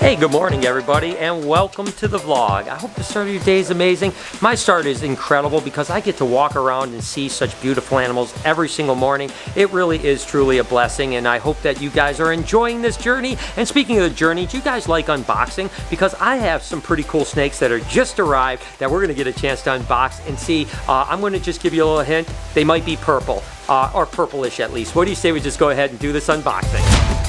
Hey, good morning everybody, and welcome to the vlog. I hope the start of your day is amazing. My start is incredible because I get to walk around and see such beautiful animals every single morning. It really is truly a blessing, and I hope that you guys are enjoying this journey. And speaking of the journey, do you guys like unboxing? Because I have some pretty cool snakes that are just arrived that we're gonna get a chance to unbox and see. I'm gonna just give you a little hint. They might be purple, or purplish at least. What do you say we just go ahead and do this unboxing?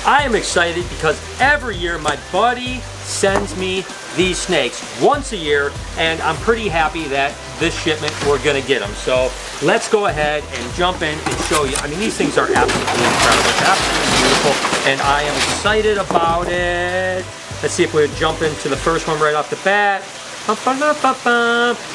I am excited because every year my buddy sends me these snakes once a year, and I'm pretty happy that this shipment we're gonna get them. So let's go ahead and jump in and show you. I mean, these things are absolutely incredible, absolutely beautiful, and I am excited about it. Let's see if we would jump into the first one right off the bat.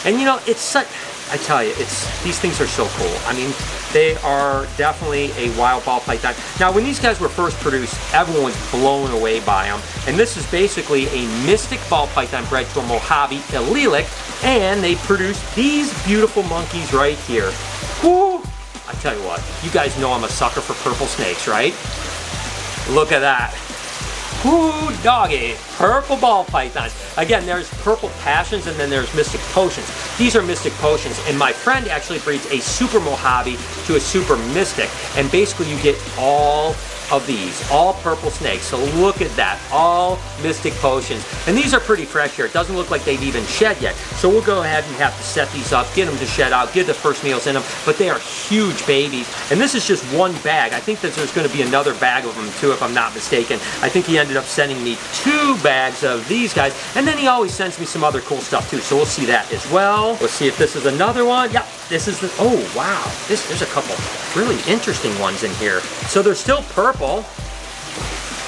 And you know, it's such, I tell you, these things are so cool. I mean, they are definitely a wild ball python. Now, when these guys were first produced, everyone was blown away by them. And this is basically a mystic ball python bred to a Mojave allelic, and they produced these beautiful monkeys right here. Woo! I tell you what, you guys know I'm a sucker for purple snakes, right? Look at that. Woo, doggy, purple ball pythons. Again, there's purple passions and then there's mystic potions. These are mystic potions, and my friend actually breeds a super Mojave to a super mystic, and basically you get all of these, all purple snakes. So look at that, all mystic potions. And these are pretty fresh here. It doesn't look like they've even shed yet. So we'll go ahead and have to set these up, get them to shed out, get the first meals in them, but they are huge babies. And this is just one bag. I think that there's gonna be another bag of them too, if I'm not mistaken. I think he ended up sending me 2 bags of these guys, and then he always sends me some other cool stuff too, so we'll see that as well. Let's see if this is another one. Yep, this is the, oh wow, there's a couple really interesting ones in here. So they're still purple,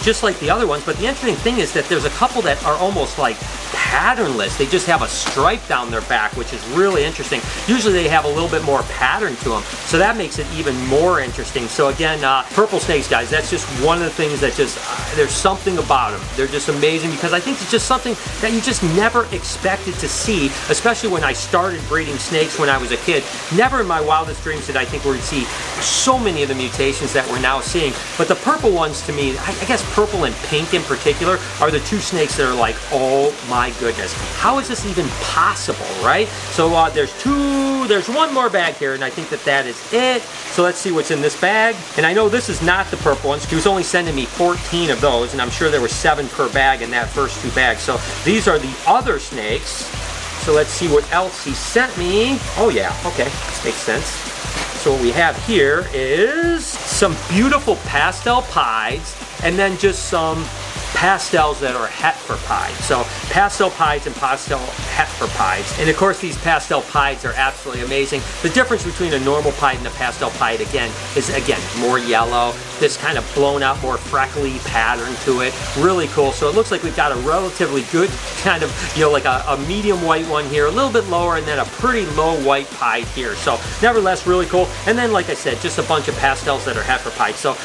just like the other ones, but the interesting thing is that there's a couple that are almost like patternless. They just have a stripe down their back, which is really interesting. Usually they have a little bit more pattern to them, so that makes it even more interesting. So again, purple snakes, guys, that's just one of the things that just, there's something about them. They're just amazing because I think it's just something that you just never expected to see, especially when I started breeding snakes when I was a kid. Never in my wildest dreams did I think we'd see so many of the mutations that we're now seeing. But the purple ones, to me, I guess purple and pink in particular, are the 2 snakes that are like, oh my goodness, how is this even possible, right? So there's one more bag here, and I think that is it. So let's see what's in this bag. And I know this is not the purple ones. He was only sending me 14 of those, and I'm sure there were 7 per bag in that first 2 bags. So these are the other snakes. So let's see what else he sent me. Oh yeah, okay, this makes sense. So what we have here is some beautiful pastel pieds, and then just some pastels that are Hetfer pieds. So pastel pieds and pastel Hetfer pieds. And of course these pastel pieds are absolutely amazing. The difference between a normal pied and a pastel pied again is more yellow. This kind of blown out, more freckly pattern to it. Really cool. So it looks like we've got a relatively good kind of, you know, like a medium white one here, a little bit lower, and then a pretty low white pied here. So nevertheless, really cool. And then, like I said, just a bunch of pastels that are Hetfer pieds. So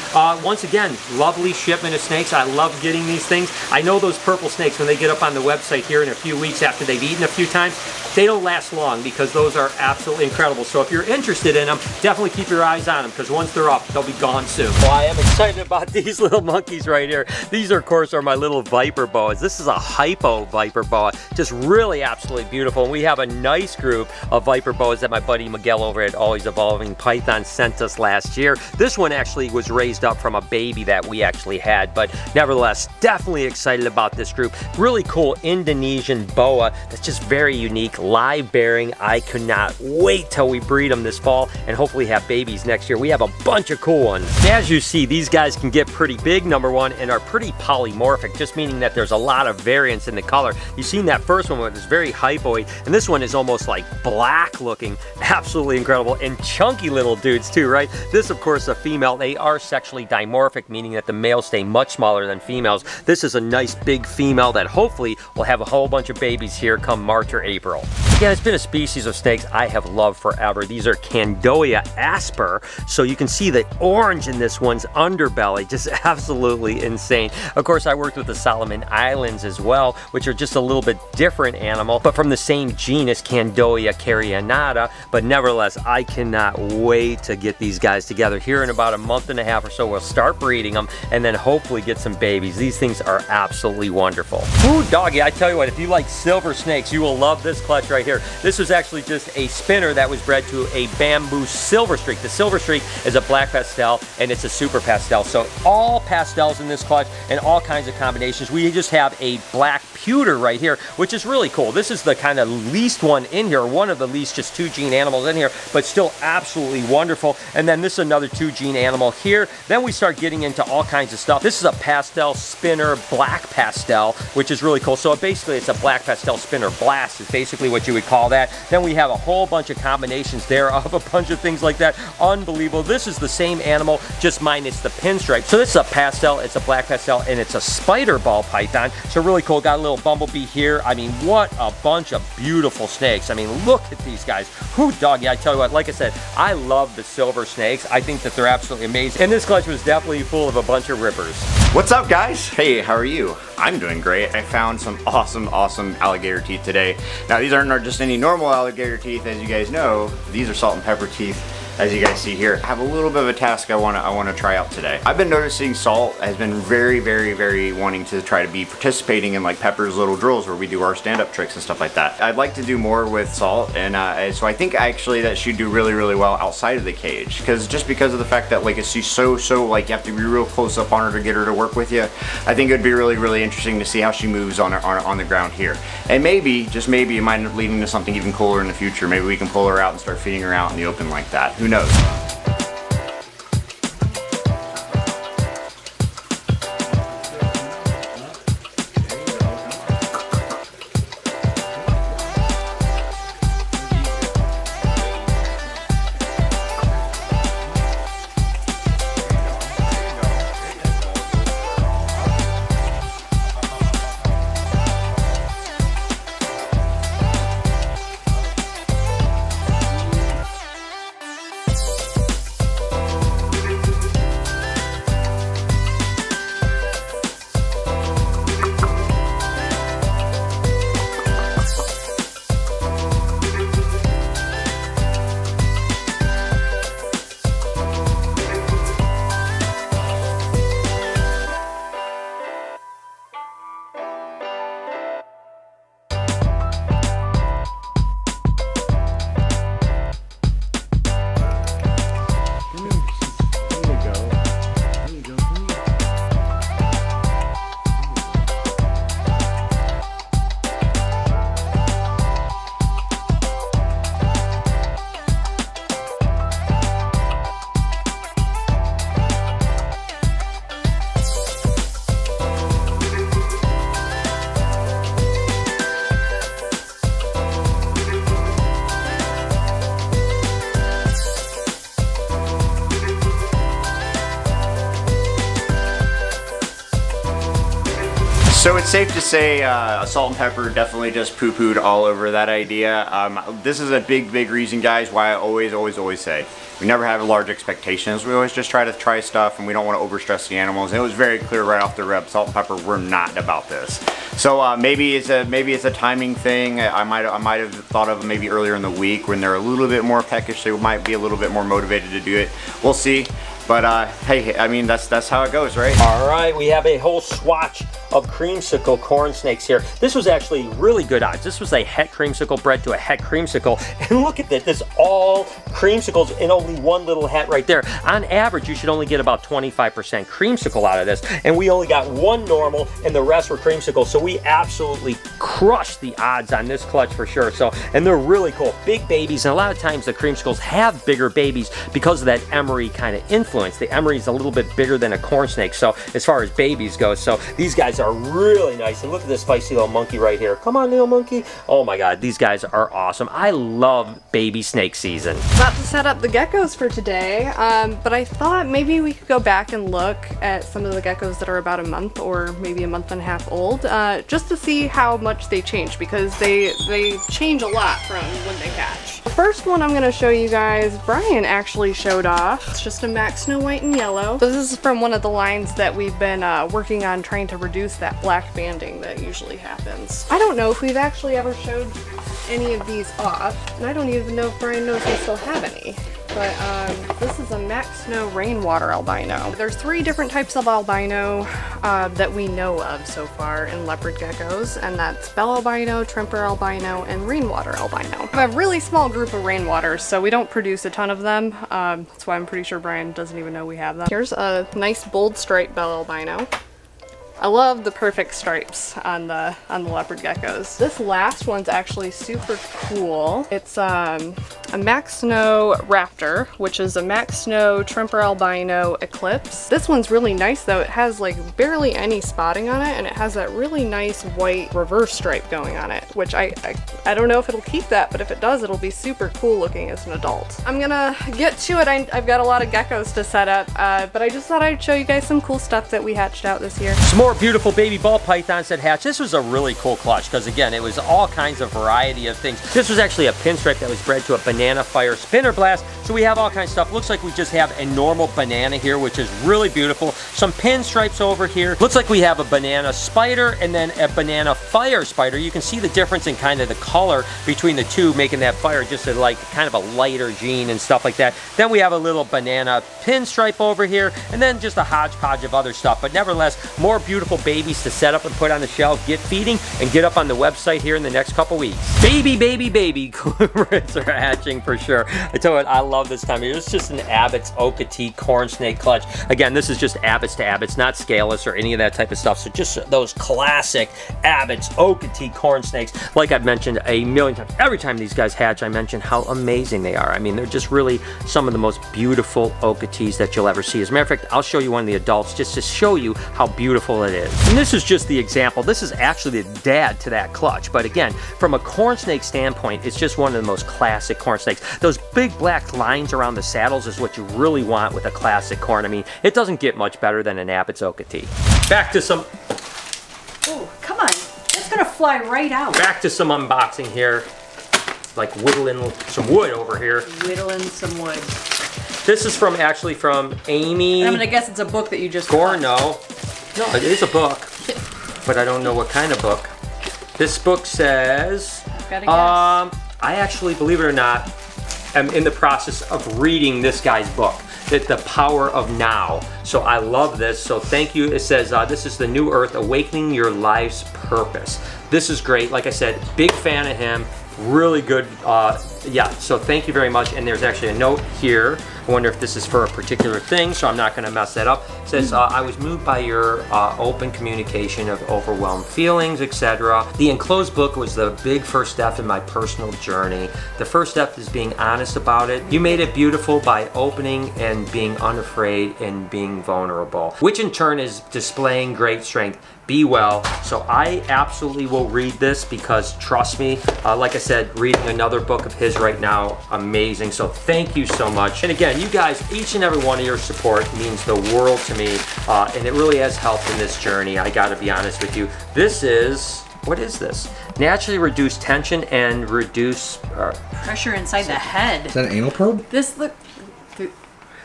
once again, lovely shipment of snakes. I love getting these things. I know those purple snakes, when they get up on the website here in a few weeks after they've eaten a few times, they don't last long because those are absolutely incredible. So if you're interested in them, definitely keep your eyes on them, because once they're up, they'll be gone soon. Well, I am excited about these little monkeys right here. These, of course, are my little viper boas. This is a hypo viper boa, just really absolutely beautiful. And we have a nice group of viper boas that my buddy Miguel over at Always Evolving Python sent us last year. This one actually was raised up from a baby that we actually had, but nevertheless, definitely excited about this group. Really cool Indonesian boa that's just very unique, live bearing. I could not wait till we breed them this fall and hopefully have babies next year. We have a bunch of cool ones. As you see, these guys can get pretty big, number one, and are pretty polymorphic, just meaning that there's a lot of variance in the color. You've seen that first one was very hypoid, and this one is almost like black looking. Absolutely incredible, and chunky little dudes too, right? This, of course, a female. They are sexually dimorphic, meaning that the males stay much smaller than females. This is a nice big female that hopefully will have a whole bunch of babies here come March or April. Yeah, it's been a species of snakes I have loved forever. These are Candoya Asper. So you can see the orange in this one's underbelly, just absolutely insane. Of course, I worked with the Solomon Islands as well, which are just a little bit different animal, but from the same genus, Candoya carionata. But nevertheless, I cannot wait to get these guys together. Here in about a month and a half or so, we'll start breeding them and then hopefully get some babies. These things are absolutely wonderful. Ooh, doggy, I tell you what, if you like silver snakes, you will love this clutch right here. This was actually just a spinner that was bred to a bamboo silver streak. The silver streak is a black pastel and it's a super pastel. So all pastels in this clutch and all kinds of combinations. We just have a black pewter right here, which is really cool. This is the kind of least one in here, one of the least just 2 gene animals in here, but still absolutely wonderful. And then this is another 2 gene animal here. Then we start getting into all kinds of stuff. This is a pastel spinner black pastel, which is really cool. So basically it's a black pastel spinner blast is basically what you would call that. Then we have a whole bunch of combinations there of a bunch of things like that. Unbelievable. This is the same animal, just minus the pinstripe. So this is a pastel, it's a black pastel, and it's a spider ball python. So really cool. Got a little bumblebee here. I mean, what a bunch of beautiful snakes. I mean, look at these guys. Whoo, doggy, I tell you what, like I said, I love the silver snakes. I think that they're absolutely amazing. And this clutch was definitely full of a bunch of rippers. What's up, guys? Hey, how are you? I'm doing great. I found some awesome alligator teeth today. Now, these aren't just any normal alligator teeth, as you guys know. These are salt and pepper teeth, as you guys see here. I have a little bit of a task I want to try out today. I've been noticing Salt has been very wanting to try to be participating in like Pepper's little drills where we do our stand-up tricks and stuff like that. I'd like to do more with Salt, and so I think actually that she'd do really well outside of the cage, because of the fact that like she's so like you have to be real close up on her to get her to work with you. I think it'd be really interesting to see how she moves on the ground here, and maybe, just maybe, it might end up leading to something even cooler in the future. Maybe we can pull her out and start feeding her out in the open like that. Who knows? So it's safe to say Salt and Pepper definitely just poo-pooed all over that idea. This is a big reason, guys, why I always say we never have large expectations. We always just try stuff, and we don't want to overstress the animals. And it was very clear right off the rip, Salt and Pepper were not about this. So maybe it's a timing thing. I might have thought of maybe earlier in the week when they're a little bit more peckish. They might be a little bit more motivated to do it. We'll see. But hey, I mean, that's how it goes, right? All right, we have a whole swatch of creamsicle corn snakes here. This was actually really good odds. This was a het creamsicle bred to a het creamsicle. And look at this, this all creamsicles in only one little het right there. On average, you should only get about 25% creamsicle out of this. And we only got one normal and the rest were creamsicles. So we absolutely crushed the odds on this clutch for sure. So, and they're really cool. Big babies, and a lot of times the creamsicles have bigger babies because of that emery kind of influence. influence. The emery is a little bit bigger than a corn snake, so as far as babies go. So these guys are really nice. And look at this feisty little monkey right here. Come on, little monkey. Oh my God, these guys are awesome. I love baby snake season. About to set up the geckos for today, but I thought maybe we could go back and look at some of the geckos that are about a month or maybe a month and a half old, just to see how much they change, because they change a lot from when they hatch. The first one I'm going to show you guys, Brian actually showed off. It's just a MAC Snow White and Yellow. So this is from one of the lines that we've been working on, trying to reduce that black banding that usually happens. I don't know if we've actually ever showed any of these off, and I don't even know if Brian knows we still have any. But this is a MAC Snow Rainwater Albino. There's 3 different types of albino that we know of so far in leopard geckos, and that's Bell Albino, Tremper Albino, and Rainwater Albino. We have a really small group of rainwaters, so we don't produce a ton of them. That's why I'm pretty sure Brian doesn't even know we have them. Here's a nice bold stripe Bell Albino. I love the perfect stripes on the leopard geckos. This last one's actually super cool. It's a MAC Snow Raptor, which is a MAC Snow Tremper Albino Eclipse. This one's really nice though. It has like barely any spotting on it, and it has that really nice white reverse stripe going on it, which I don't know if it'll keep that, but if it does, it'll be super cool looking as an adult. I'm gonna get to it. I've got a lot of geckos to set up, but I just thought I'd show you guys some cool stuff that we hatched out this year. Some more beautiful baby ball pythons that hatch. This was a really cool clutch because again, it was all kinds of variety of things. This was actually a pinstripe that was bred to a banana fire spinner blast. So we have all kinds of stuff. Looks like we just have a normal banana here, which is really beautiful. Some pinstripes over here. Looks like we have a banana spider and then a banana fire spider. You can see the difference in kind of the color between the two, making that fire just a, like kind of a lighter green and stuff like that. Then we have a little banana pinstripe over here, and then just a hodgepodge of other stuff. But nevertheless, more beautiful babies to set up and put on the shelf, get feeding, and get up on the website here in the next couple weeks. Baby cormorants are hatching for sure. I tell you what, I love this time of year. It's just an Abbott's Okatee corn snake clutch. Again, this is just Abbott's to Abbott's, not scaleless or any of that type of stuff. So just those classic Abbott's Okatee corn snakes. Like I've mentioned a million times, every time these guys hatch, I mention how amazing they are. I mean, they're just really some of the most beautiful Okatees that you'll ever see. As a matter of fact, I'll show you one of the adults just to show you how beautiful it is. And this is just the example. This is actually the dad to that clutch. But again, from a corn snake standpoint, it's just one of the most classic corn snakes. Those big black lines around the saddles is what you really want with a classic corn. I mean, it doesn't get much better than an Abbott's Okatee. Back to some... Oh, come on. It's gonna fly right out. Back to some unboxing here. Like whittling some wood over here. Whittling some wood. This is actually from Amy... I'm gonna guess it's a book that you just Gorno. No, it is a book, but I don't know what kind of book. This book says, Gotta guess. I actually, believe it or not, am in the process of reading this guy's book, The Power of Now. So I love this, so thank you. It says, this is the New Earth, Awakening Your Life's Purpose. This is great. Like I said, big fan of him. Really good, yeah, so thank you very much. And there's actually a note here. I wonder if this is for a particular thing, so I'm not going to mess that up. It says, I was moved by your open communication of overwhelmed feelings, etc. The enclosed book was the big first step in my personal journey. The first step is being honest about it. You made it beautiful by opening and being unafraid and being vulnerable, which in turn is displaying great strength. Be well. So I absolutely will read this because trust me, like I said, reading another book of his right now, amazing. So thank you so much. And again, you guys, each and every one of your support means the world to me, and it really has helped in this journey. I gotta be honest with you. This is, what is this? Naturally reduce tension and reduce pressure inside the head. Is that an anal probe? This look.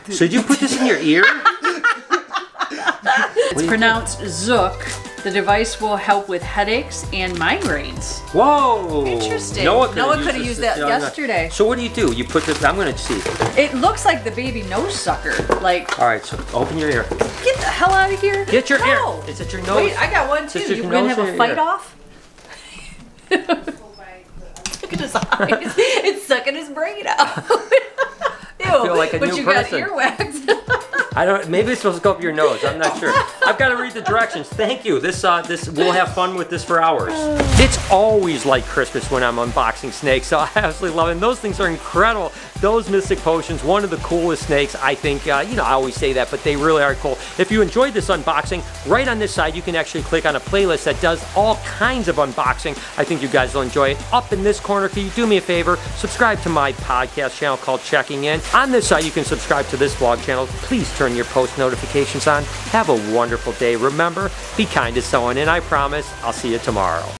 So did you put this in your ear? It's pronounced Zook. The device will help with headaches and migraines. Whoa! Interesting. Noah could have used that yesterday. So what do? You put this, I'm gonna see. It looks like the baby nose sucker. Like. All right, so open your ear. Get the hell out of here. Get your ear. No. It's at your nose. Wait, I got one too. It's You gonna have a fight off? Look at his eyes. It's sucking his brain out. Ew, I feel like a but new you person. got earwax. I don't. Maybe it's supposed to go up your nose. I'm not sure. I've got to read the directions. Thank you. This we'll have fun with this for hours. It's always like Christmas when I'm unboxing snakes, so I absolutely love it. And those things are incredible. Those Mystic Potions, one of the coolest snakes, I think. You know, I always say that, but they really are cool. If you enjoyed this unboxing, right on this side, you can actually click on a playlist that does all kinds of unboxing. I think you guys will enjoy it. Up in this corner, can you do me a favor? Subscribe to my podcast channel called Checking In. On this side, you can subscribe to this vlog channel. Please turn your post notifications on. Have a wonderful day. Remember, be kind to someone, and I promise I'll see you tomorrow.